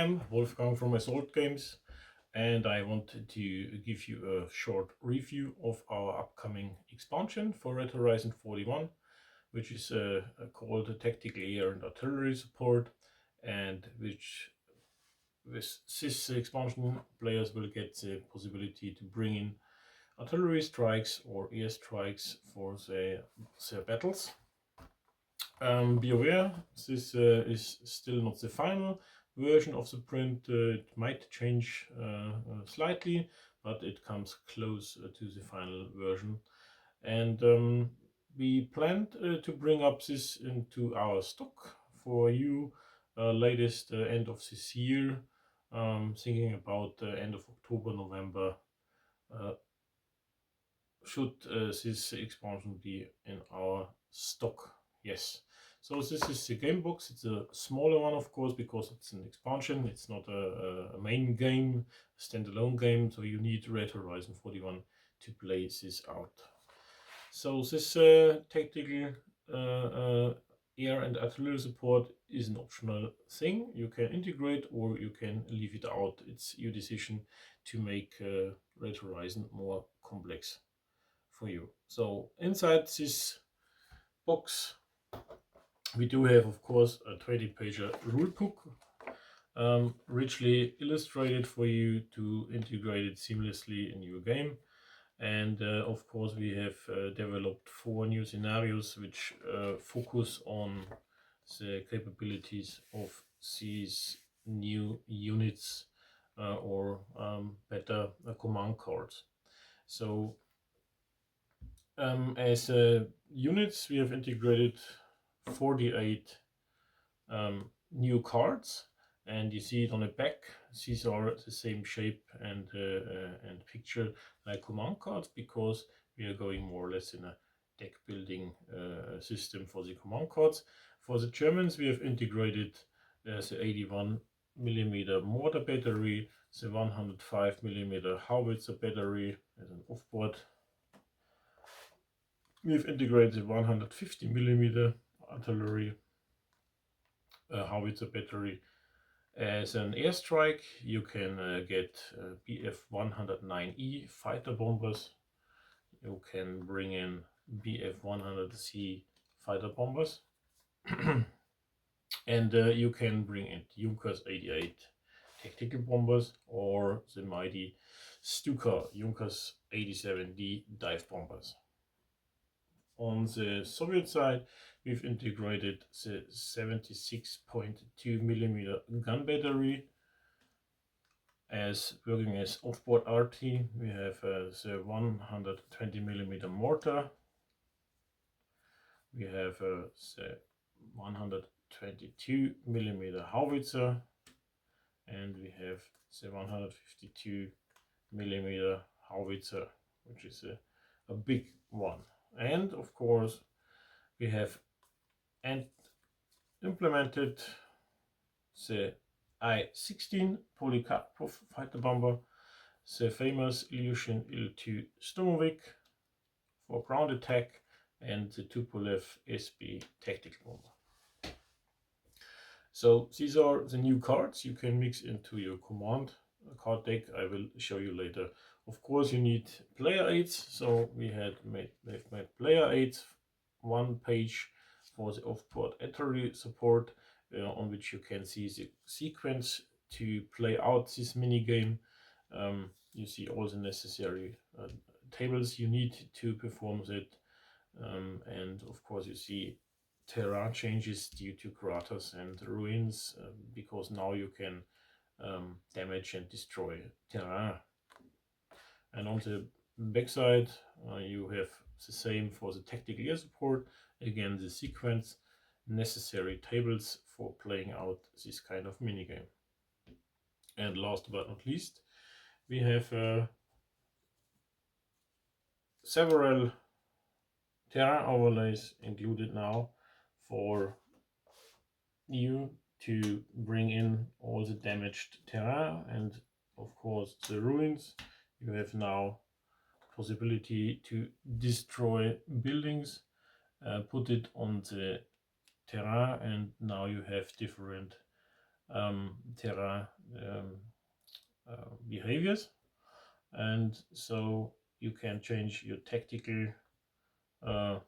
am Wolfgang from Assault Games, and I wanted to give you a short review of our upcoming expansion for Red Horizon 41, which is called Tactical Air and Artillery Support, and which with this expansion players will get the possibility to bring in artillery strikes or air strikes for their battles. Be aware, this is still not the final version of the print. It might change slightly, but it comes close to the final version. And we planned to bring up this into our stock for you latest end of this year, thinking about end of October, November. Should this expansion be in our stock? Yes. So this is the game box. It's a smaller one, of course, because it's an expansion. It's not a main game, a standalone game. So you need Red Horizon 41 to play this out. So this tactical air and artillery support is an optional thing. You can integrate or you can leave it out. It's your decision to make Red Horizon more complex for you. So inside this box we do have, of course, a 20-pager rulebook, richly illustrated for you to integrate it seamlessly in your game. And of course we have developed 4 new scenarios which focus on the capabilities of these new units or better command cards. So as units, we have integrated 48 new cards, and you see it on the back. These are the same shape and picture like command cards, because we are going more or less in a deck building system for the command cards. For the Germans, we have integrated the 81mm mortar battery, the 105mm howitzer battery as an offboard. We've integrated 150mm artillery howitzer battery as an airstrike. You can get Bf-109E fighter bombers. You can bring in Bf-100C fighter bombers. And you can bring in Junkers 88 tactical bombers or the mighty Stuka Junkers 87D dive bombers. On the Soviet side, we've integrated the 76.2mm gun battery as working as offboard Arty. We have the 120mm mortar. We have the 122mm howitzer, and we have the 152mm howitzer, which is a big one. And of course we have implemented the I-16 Polikarpov fighter bomber, the famous Ilyushin Il-2 Sturmovik for ground attack, and the Tupolev SB tactical bomber. So these are the new cards you can mix into your command card deck. I will show you later. Of course you need player aids, so we've made player aids, 1 page for the offboard artillery support, on which you can see the sequence to play out this mini game. You see all the necessary tables you need to perform that, and of course you see Tera changes due to craters and ruins, because now you can damage and destroy terrain. And on the backside you have the same for the tactical air support. Again, the sequence, necessary tables for playing out this kind of minigame. And last but not least, we have several Tera overlays included now for you to bring in all the damaged terrain and of course the ruins. You have now possibility to destroy buildings, put it on the terrain, and now you have different Tera behaviors, and so you can change your uh,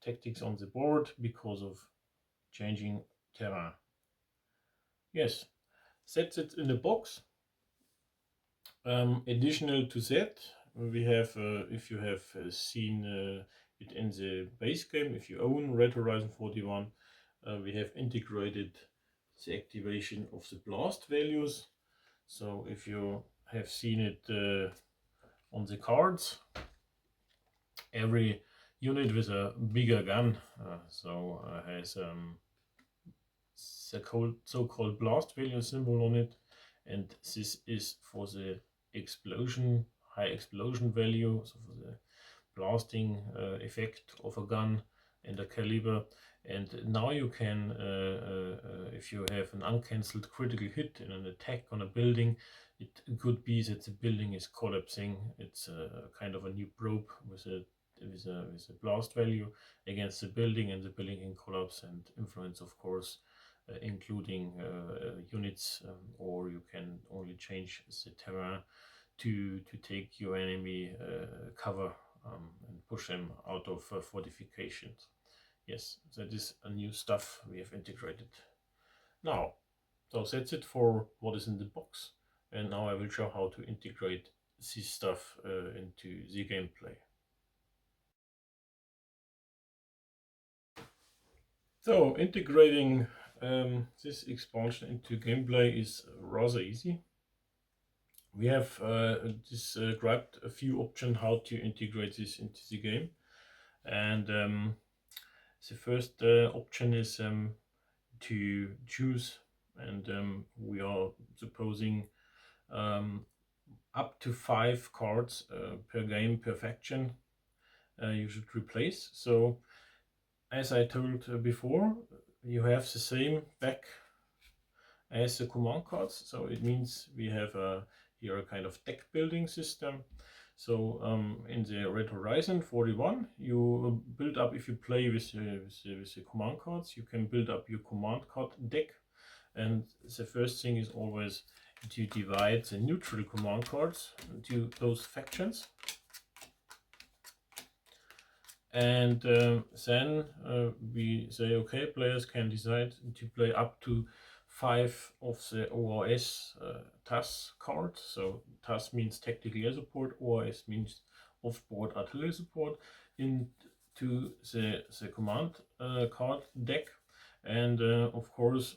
tactics on the board because of changing Tera. Yes, that's it in the box. Additional to that, we have, if you have seen it in the base game, if you own RH41, we have integrated the activation of the blast values. So if you have seen it on the cards, every unit with a bigger gun has the so-called blast value symbol on it, and this is for the high explosion value, so for the blasting effect of a gun and a caliber. And now you can, if you have an uncancelled critical hit in an attack on a building, it could be that the building is collapsing. It's a kind of a new probe with a blast value against the building, and the building can collapse and influence, of course, including units, or you can only change the terrain to take your enemy cover and push them out of fortifications. Yes, that is a new stuff we have integrated. Now, so that's it for what is in the box, and now I will show how to integrate this stuff into the gameplay. So integrating this expansion into gameplay is rather easy. We have described a few options how to integrate this into the game, and the first option is to choose, and we are supposing up to 5 cards per game per faction you should replace. So as I told before, you have the same back as the command cards, so it means we have here a kind of deck building system. So in the Red Horizon 41, you build up, if you play with the command cards, you can build up your command card deck. And the first thing is always to divide the neutral command cards into those factions. And then we say, okay, players can decide to play up to 5 of the ORS TAS cards. So TAS means tactical air support, ORS means offboard artillery support, into the command card deck. And of course,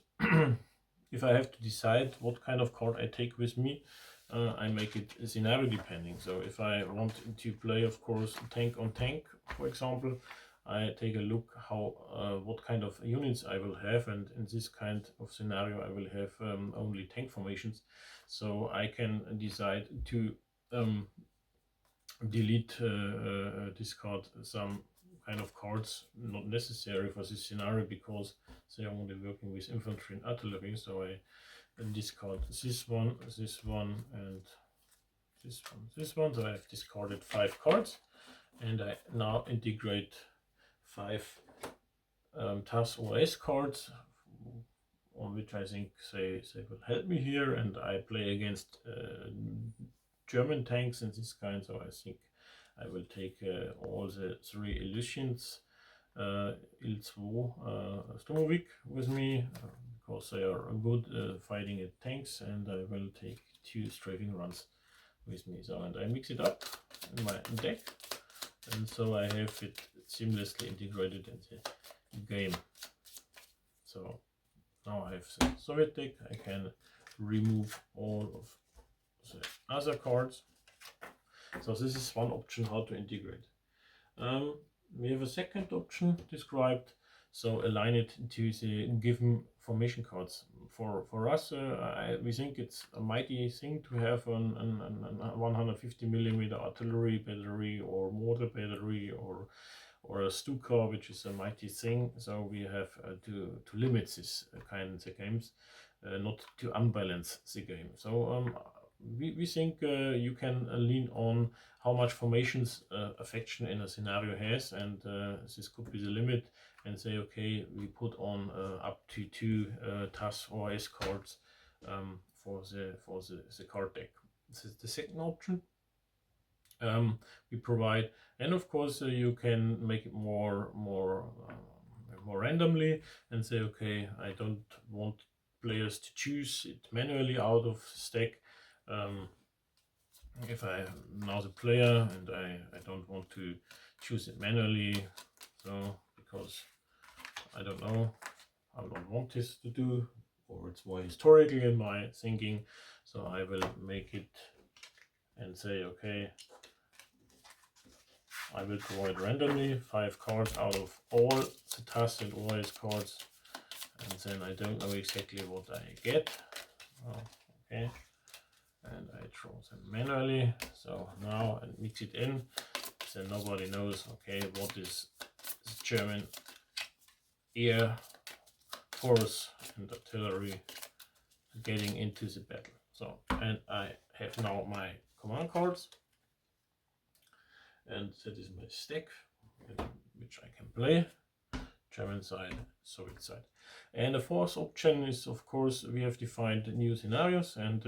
if I have to decide what kind of card I take with me, I make it scenario depending. So if I want to play, of course, tank on tank, for example, I take a look what kind of units I will have, and in this kind of scenario I will have only tank formations. So I can decide to delete, discard some kind of cards not necessary for this scenario, because they are only working with infantry and artillery. So I discard this one, and this one, this one. So I have discarded 5 cards, and I now integrate 5 TAS OS cards, on which I think they will help me here, and I play against German tanks and this kind. So I think I will take all the 3 Elysians, Il-2 Sturmovik with me, because they are good fighting at tanks, and I will take 2 strafing runs with me. So, and I mix it up in my deck, and so I have it seamlessly integrated in the game. So now I have the Soviet deck. I can remove all of the other cards. So this is one option how to integrate. We have a second option described. So align it to the given formation cards. For us, we think it's a mighty thing to have a 150mm artillery battery or mortar battery or a Stuka, which is a mighty thing. So we have to limit this kind of games, not to unbalance the game. So we think you can lean on how much formations a faction in a scenario has, and this could be the limit, and say, okay, we put on up to 2 TAS or S cards for the card deck. This is the second option we provide, and of course you can make it more randomly and say, okay, I don't want players to choose it manually out of stack. If I am now the player and I don't want to choose it manually, so because I don't know, I don't want this to do, or it's more historical in my thinking, so I will make it and say, okay, I will draw it randomly, 5 cards out of all the TAS and OS cards, and then I don't know exactly what I get. Okay, and I draw them manually. So now I mix it in, then nobody knows, okay, what is the German air force and artillery getting into the battle. So, and I have now my command cards, and that is my stack, which I can play, German side, Soviet side. And the fourth option is, of course, we have defined new scenarios, and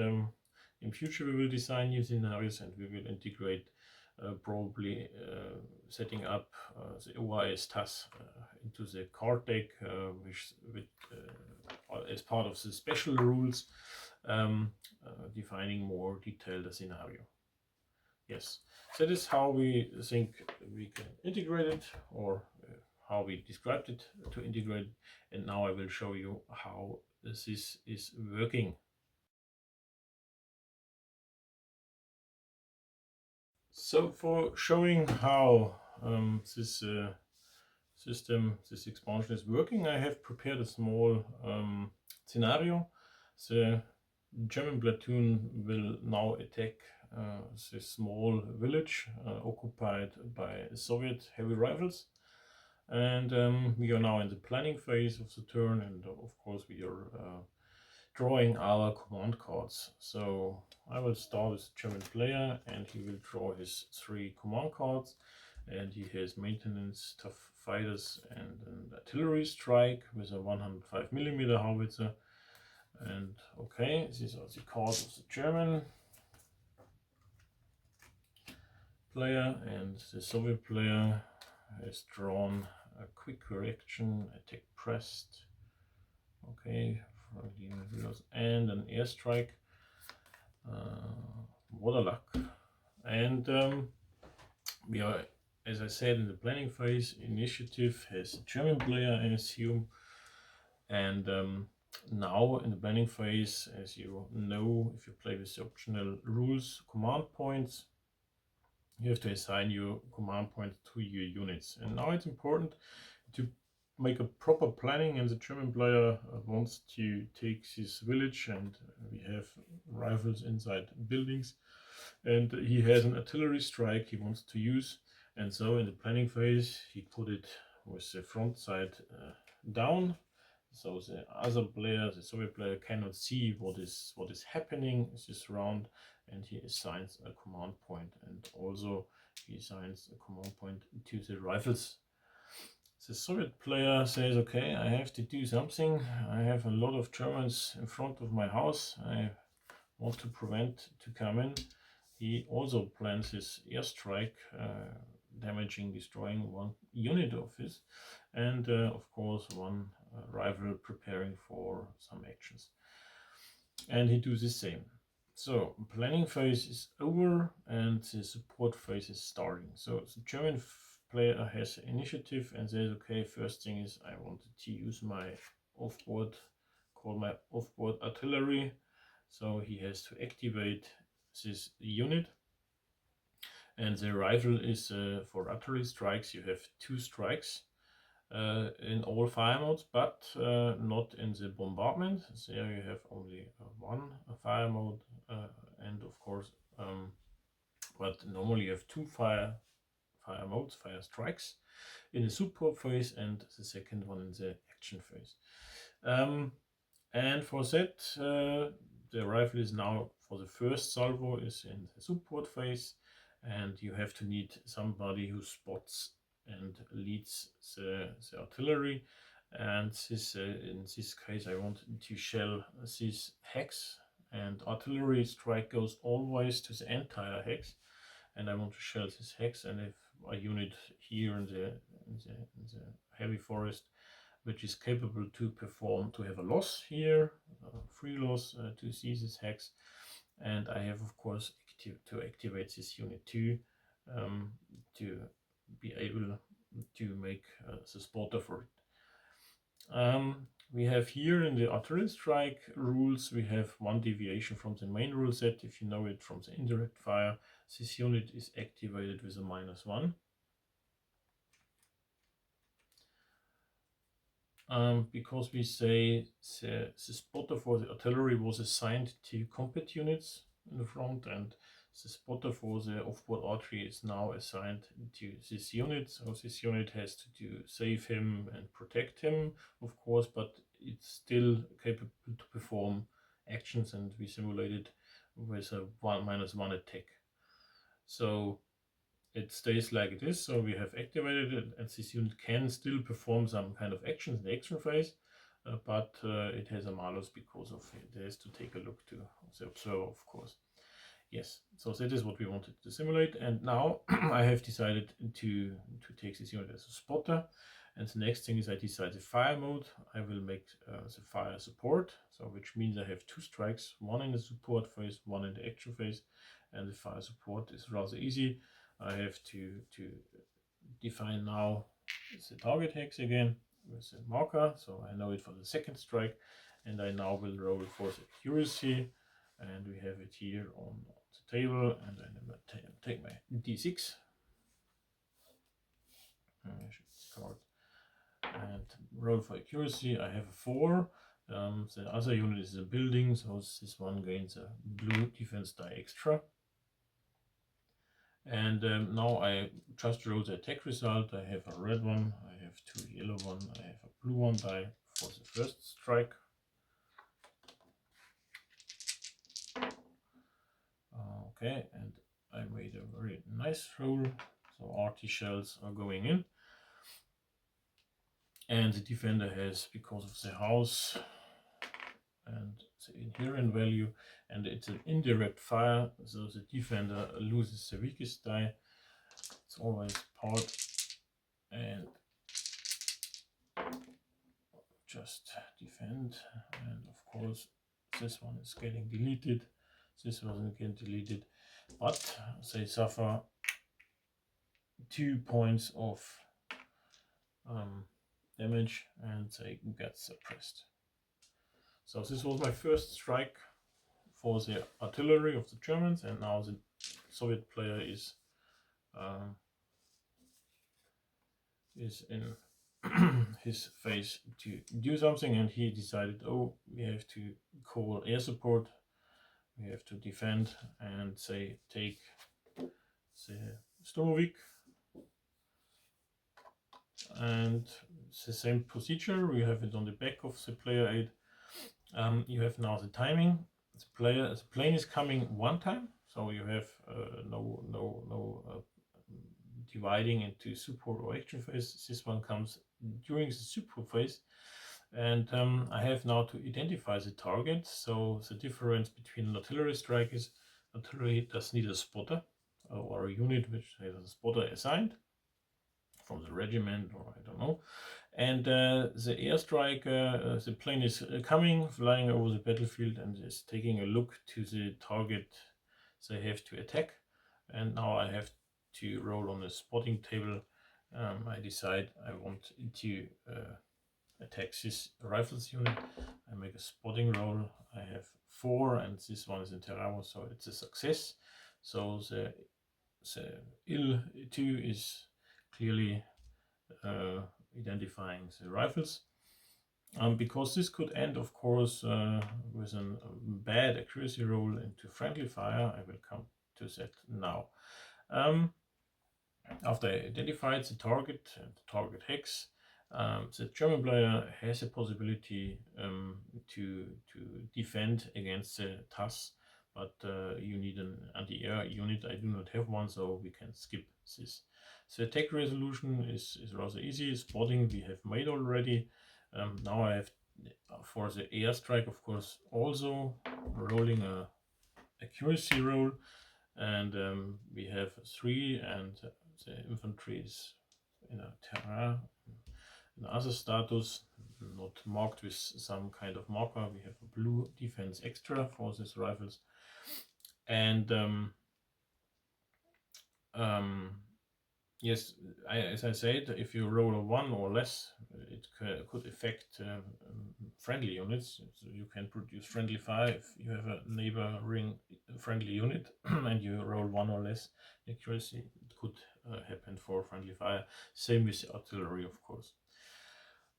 in future we will design new scenarios, and we will integrate probably setting up the OIS TAS into the card deck as part of the special rules, defining more detailed scenario. Yes, that is how we think we can integrate it, or how we described it to integrate. And now I will show you how this is working. So for showing how this this expansion is working, I have prepared a small scenario. The German platoon will now attack this small village occupied by Soviet heavy rifles, and we are now in the planning phase of the turn, and of course we are drawing our command cards. So I will start with the German player, and he will draw his 3 command cards, and he has maintenance, tough fighters, and an artillery strike with a 105mm howitzer. And okay, these are the cards of the German player, and the Soviet player has drawn a quick reaction, attack pressed, okay, and an airstrike, water luck. And we are, as I said, in the planning phase. Initiative has a German player, I assume, and now in the planning phase, as you know, if you play with the optional rules command points, you have to assign your command points to your units. And now it's important to make a proper planning, and the German player wants to take this village, and we have rifles inside buildings, and he has an artillery strike he wants to use. And so in the planning phase he put it with the front side down, so the other player, the Soviet player, cannot see what is happening in this round, and he assigns a command point, and also he assigns a command point to the rifles. The Soviet player says, okay, I have to do something. I have a lot of Germans in front of my house. I want to prevent to come in. He also plans his airstrike, damaging, destroying 1 unit of his, and of course 1 rifle preparing for some actions. And he does the same. So planning phase is over, and the support phase is starting. So the German player has initiative and says, okay, first thing is I wanted to use my offboard, called my offboard artillery. So he has to activate this unit, and the rifle is for artillery strikes. You have 2 strikes in all fire modes, but not in the bombardment. So there you have only 1 fire mode, and of course, but normally you have 2 fire modes, fire strikes, in the support phase, and the second one in the action phase. And for that, the rifle is now for the first salvo is in the support phase, and you have to need somebody who spots and leads the artillery. And this in this case I want to shell this hex, and artillery strike goes always to the entire hex, and I want to shell this hex. And if a unit here in the heavy forest which is capable to perform, to have a loss here, free loss to see this hex, and I have of course to activate this unit too, to be able to make the spotter for it. We have here in the artillery strike rules, we have one deviation from the main rule set. If you know it from the indirect fire, this unit is activated with a -1. Because we say the spotter for the artillery was assigned to combat units in the front, and the spotter for the offboard archery is now assigned to this unit. So this unit has to save him and protect him, of course, but it's still capable to perform actions, and we simulated with a -1 attack. So it stays like it is, so we have activated it, and this unit can still perform some kind of actions in the action phase, but it has a malus because of it has to take a look to the observer, of course. Yes, so that is what we wanted to simulate, and now I have decided to take this unit as a spotter. And the next thing is I decide the fire mode. I will make the fire support, so which means I have 2 strikes, one in the support phase, one in the action phase, and the fire support is rather easy. I have to define now the target hex again with the marker, so I know it for the second strike, and I now will roll for the accuracy, and we have it here on the table, and I take my d6 card and roll for accuracy. I have a 4. The other unit is a building, so this one gains a blue defense die extra. And now I just roll the attack result. I have a red one, I have 2 yellow one, I have a blue one die for the first strike. Okay, and I made a very nice roll, so Arty shells are going in. And the defender has, because of the house and the inherent value, and it's an indirect fire, so the defender loses the weakest die. It's always part, and just defend, and of course this one is getting deleted, this wasn't getting deleted, but they suffer 2 points of damage and they get suppressed. So this was my first strike for the artillery of the Germans, and now the Soviet player is in his phase to do something, and he decided, oh, we have to call air support, we have to defend, and say take the Sturmovik. And it's the same procedure, we have it on the back of the player aid. You have now the timing. The plane is coming one time, so you have no dividing into support or action phase. This one comes during the support phase, and I have now to identify the target. So the difference between an artillery strike is artillery does need a spotter or a unit which has a spotter assigned from the regiment, or I don't know. And the airstrike, the plane is coming, flying over the battlefield, and is taking a look to the target they have to attack. And now I have to roll on the spotting table. I decide I want to attack this rifles unit. I make a spotting roll. I have 4, and this one is in Tera, so it's a success. So the IL-2 is clearly identifying the rifles. Because this could end, of course, with a bad accuracy roll into friendly fire. I will come to that now. After I identified the target and the target hex, the German player has a possibility to defend against the TAS but you need an anti-air unit. I do not have one, so we can skip this. The attack resolution is rather easy. Spotting we have made already. Now I have for the airstrike, of course, also rolling a accuracy roll, and we have 3, and the infantry is in a Tera, another status, not marked with some kind of marker. We have a blue defense extra for these rifles, and yes, as I said, if you roll a 1 or less, it could affect friendly units. So you can produce friendly fire if you have a neighboring friendly unit and you roll 1 or less accuracy. It could happen for friendly fire. Same with the artillery, of course.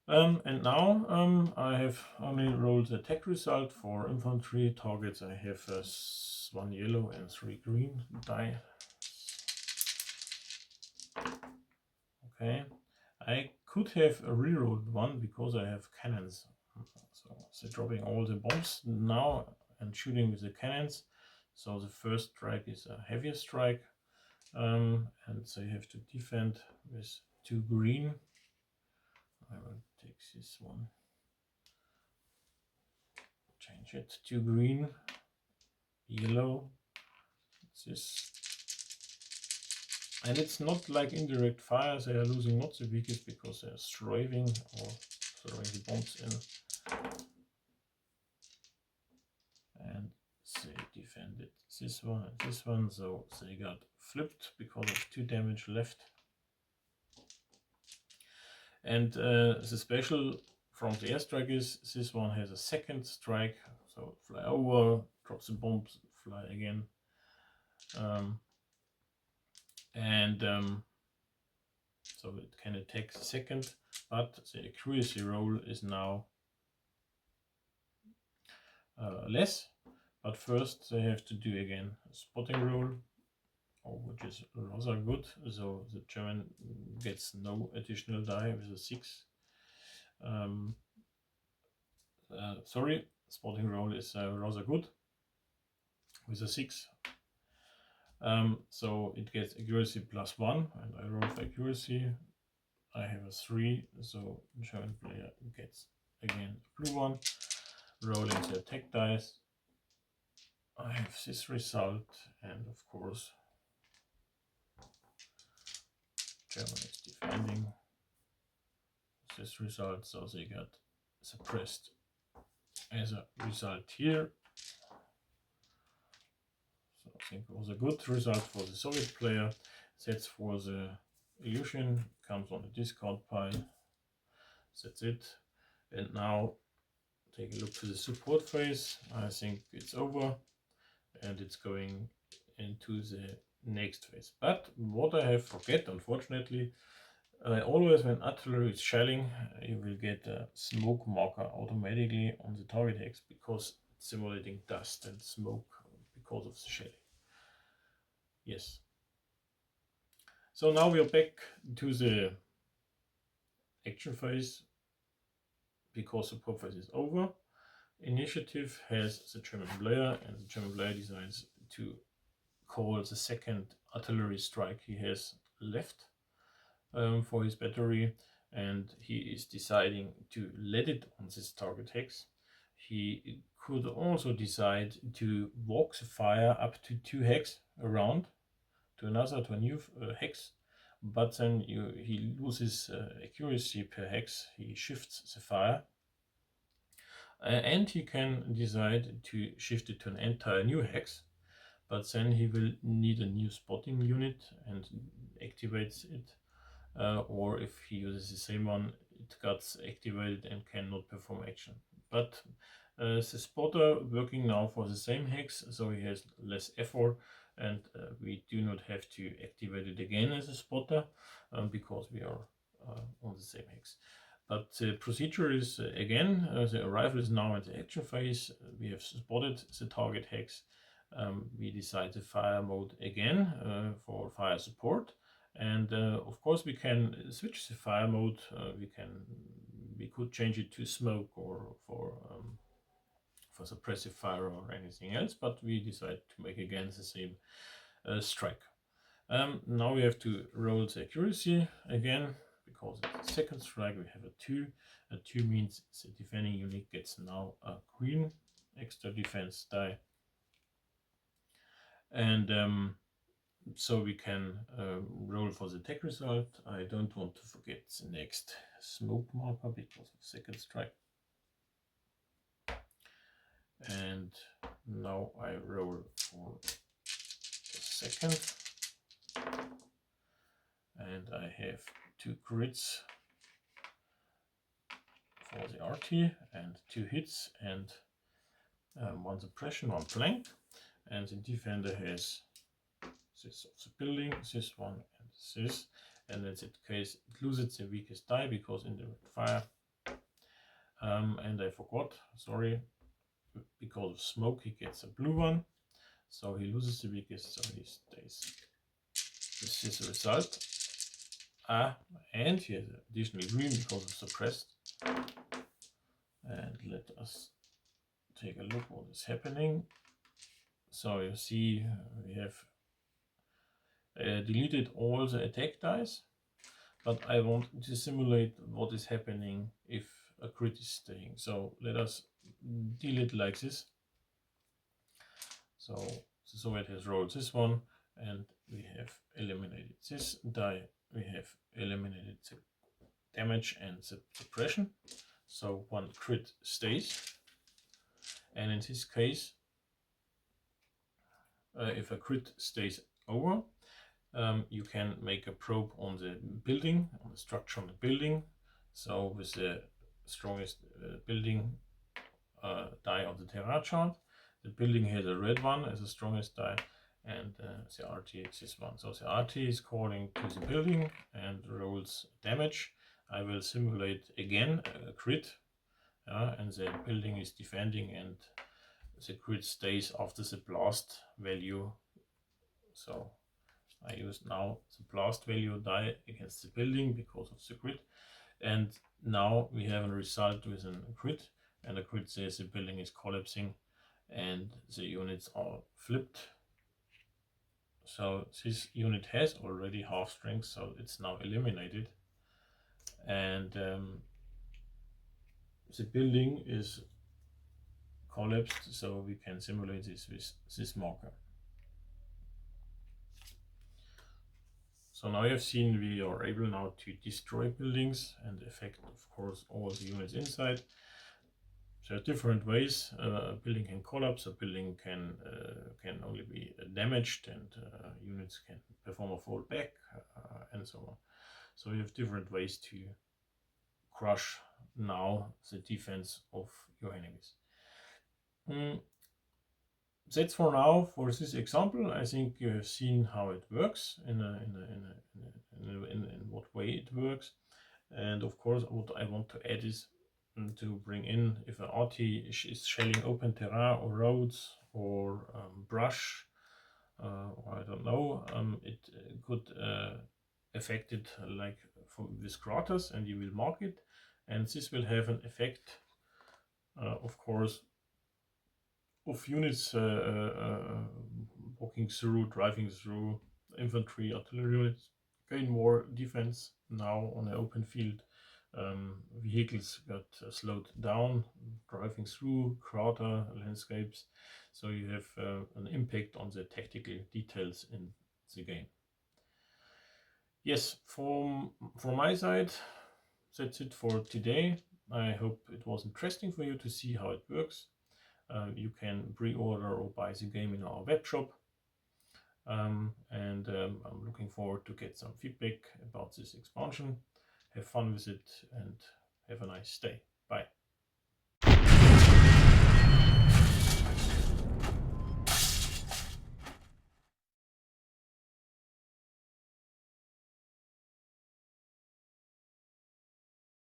And now I have only rolled the attack result for infantry targets. I have 1 yellow and 3 green die. Okay, I could have rerolled 1 because I have cannons. So dropping all the bombs now and shooting with the cannons. So the first strike is a heavier strike, and they have to defend with 2 green. I will take this one, change it, 2 green, yellow, this. And it's not like indirect fire, they are losing not the weakest because they are strafing or throwing the bombs in. And they defended this one and this one, so they got flipped because of 2 damage left. And the special from the airstrike is this one has a second strike, so fly over, drop the bombs, fly again. So it can attack the second, but the accuracy roll is now less. But first they have to do again a spotting roll, which is rather good. So the German gets no additional die with a 6. Sorry, spotting roll is rather good with a 6. So it gets accuracy +1, and I roll for accuracy. I have a 3, so the German player gets again a blue one. Rolling the attack dice, I have this result, and of course Germany is defending this result, so they got suppressed as a result here. So I think it was a good result for the Soviet player. That's for the illusion, comes on the discard pile. That's it. And now take a look to the support phase. I think it's over and it's going into the next phase. But what I have forget, unfortunately, always when artillery is shelling, you will get a smoke marker automatically on the target hex because it's simulating dust and smoke because of the shelling. Yes. So now we are back to the action phase because support phase is over. Initiative has the German player, and the German player decides to call the second artillery strike he has left for his battery, and he is deciding to let it on this target hex. He could also decide to walk the fire up to 2 hex around to a new hex, but then he loses accuracy per hex. He shifts the fire, and he can decide to shift it to an entire new hex, but then he will need a new spotting unit and activates it, or if he uses the same one, it gets activated and cannot perform action. But the spotter working now for the same hex, so he has less effort, and we do not have to activate it again as a spotter because we are on the same hex. But the procedure is again, the arrival is now in the action phase. We have spotted the target hex. We decide the fire mode again for fire support, and of course we can switch the fire mode. We could change it to smoke or for suppressive fire or anything else, but we decide to make again the same strike. Now we have to roll the accuracy again, because it's the second strike. We have a 2. A 2 means the defending unit gets now a green extra defense die. And so we can roll for the attack result. I don't want to forget the next smoke marker because of second strike. And now I roll for the second. And I have 2 crits for the Arty and 2 hits and 1 suppression, 1 flank. And the defender has this of the building, this one and this. And in that case it loses the weakest die because in the fire. And I forgot, sorry, because of smoke he gets a blue one. So he loses the weakest, so he stays. This is the result. And he has additional green because of suppressed. And let us take a look what is happening. So you see we have deleted all the attack dice, but I want to simulate what is happening if a crit is staying. So let us deal it like this. So the Soviet has rolled this one, and we have eliminated this die. We have eliminated the damage and the suppression. So 1 crit stays. And in this case, if a crit stays over, you can make a probe on the building, on the structure on the building. So with the strongest building die of the Tera chart, the building has a red one as the strongest die, and the Arty is this one. So the Arty is calling to the building and rolls damage. I will simulate again a crit, and the building is defending, and the crit stays after the blast value. So I use now the blast value die against the building because of the crit, and now we have a result with a crit, and the crit says the building is collapsing and the units are flipped. So this unit has already half strength, so it's now eliminated, and the building is collapsed, so we can simulate this with this marker. So now you have seen we are able now to destroy buildings and affect, of course, all the units inside. There are different ways a building can collapse, a building can only be damaged, and units can perform a fall back, and so on. So you have different ways to crush now the defense of your enemies. That's for now for this example. I think you have seen how it works, in what way it works. And of course, what I want to add is to bring in, if an Arty is shelling open terrain or roads or brush, or I don't know, it could affect it like with craters, and you will mark it, and this will have an effect, of course, of units walking through, driving through. Infantry, artillery units gain more defense now on an open field. Vehicles got slowed down, driving through crater landscapes. So you have an impact on the tactical details in the game. Yes, from my side, that's it for today. I hope it was interesting for you to see how it works. You can pre-order or buy the game in our web shop. I'm looking forward to get some feedback about this expansion. Have fun with it and have a nice day. Bye.